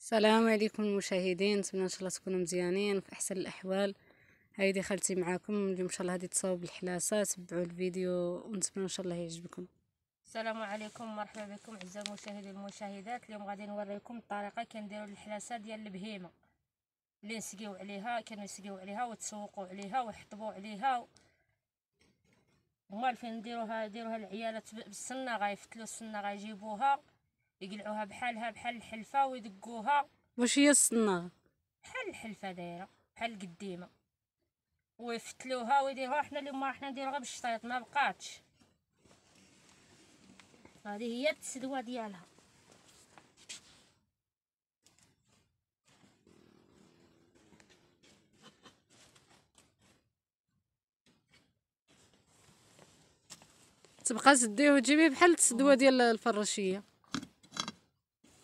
السلام عليكم المشاهدين، نتمنى ان شاء الله تكونوا مزيانين في احسن الاحوال. هايدي خالتي معاكم اليوم ان شاء الله غادي تصاوب الحلاسه. تبعوا الفيديو ونتمنى ان شاء الله يعجبكم. السلام عليكم، مرحبا بكم اعزائي المشاهدين والمشاهدات. اليوم غادي نوريكم الطريقه كنديروا الحلاسه ديال البهيمه اللي نسقيو عليها، كانوا يسقيو عليها وتسوقوا عليها ويحطبوا عليها. هما فين نديروها العيالات بالسنه، غيفتلوا السنه، غيجيبوها يقلعوها بحال الحلفه ويدقوها. واش هي الصناغ؟ بحال الحلفه دايره بحال القديمه، ويفتلوها ويديروها. حنا اليوم راح نديروها بالشطيط، ما بقاتش. هذه هي التسدوه ديالها. تبقى تديه وتجيبيه بحال التسدوه ديال الفراشيه،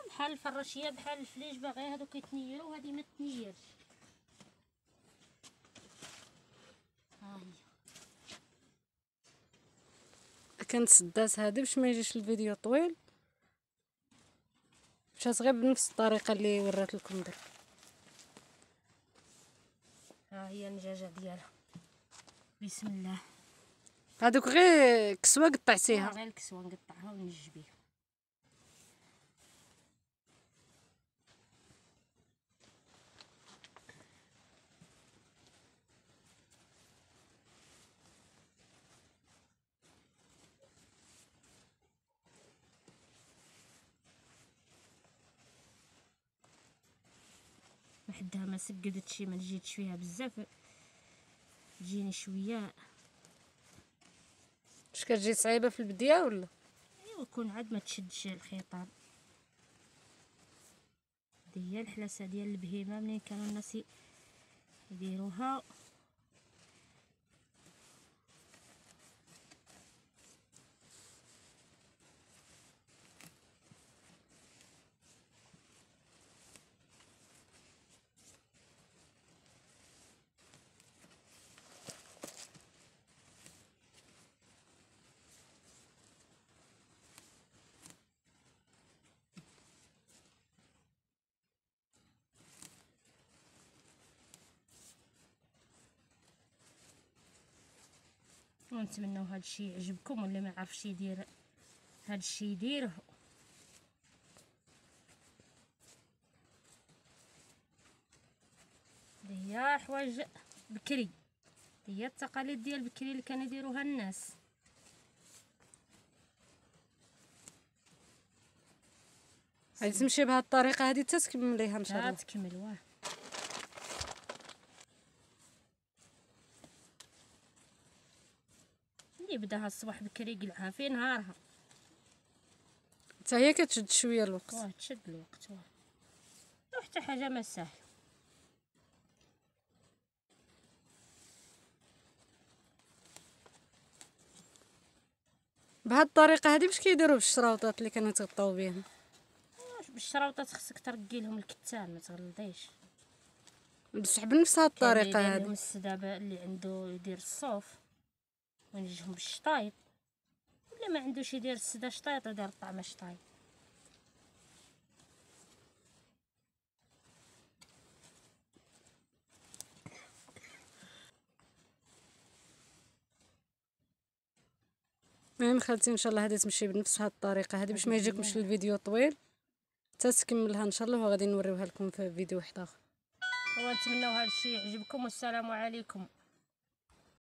بحال الفراشيه بحال الفليج. باغي هادو كيتنيروا وهادي ما تنيرش. ها هي كانت سدات هذه باش ما يجيش الفيديو طويل، مشات غير بنفس الطريقه اللي ورات لكم درك. ها هي النجاجه ديالها. بسم الله. هذوك غير كسوه قطعتيها. غير الكسوه نقطعها ونجبيها. وحدها ما سقدتش، ما جيتش فيها بزاف، تجيني شويه. واش كتجي صعيبه في البدايه ولا؟ ايوا كون عاد ما تشدش الخيطان. هذه هي الحلاسه ديال البهيمه منين كانوا الناس يديروها. ونتمنوا هذا الشيء يعجبكم، واللي ما يعرفش يدير هذا الشيء يديره. هي حوايج بكري، هي التقاليد ديال بكري اللي كانوا يديروها الناس. غادي تمشي بهذه الطريقه هذه حتى تكمليها ان شاء الله. تكمل واه. اللي بداها الصباح بكري يقلعها في نهارها. حتى هي كتشد شويه الوقت. تشد الوقت وحتى حاجه ما سهله. بهذه الطريقه هذه باش كيديروا بالشراوطات اللي كانوا تغطاو بهم. بالشراوطات خصك ترقي لهم الكتان، ما تغلطيش. بصح بنفس هذه الطريقه هذه هذه. السدابه اللي عنده يدير الصوف ونجيهم بالشطايط، اللي ما عندوش يدير السدا شطايط يدير الطعمه شطايط. المهم خالتي ان شاء الله هذه تمشي بنفس هذه الطريقه هذه باش ما يجيكمش الفيديو طويل حتى تكملها ان شاء الله، وغادي نوريوها لكم في فيديو واحد اخر. ونتمنوا هذا الشيء يعجبكم، والسلام عليكم.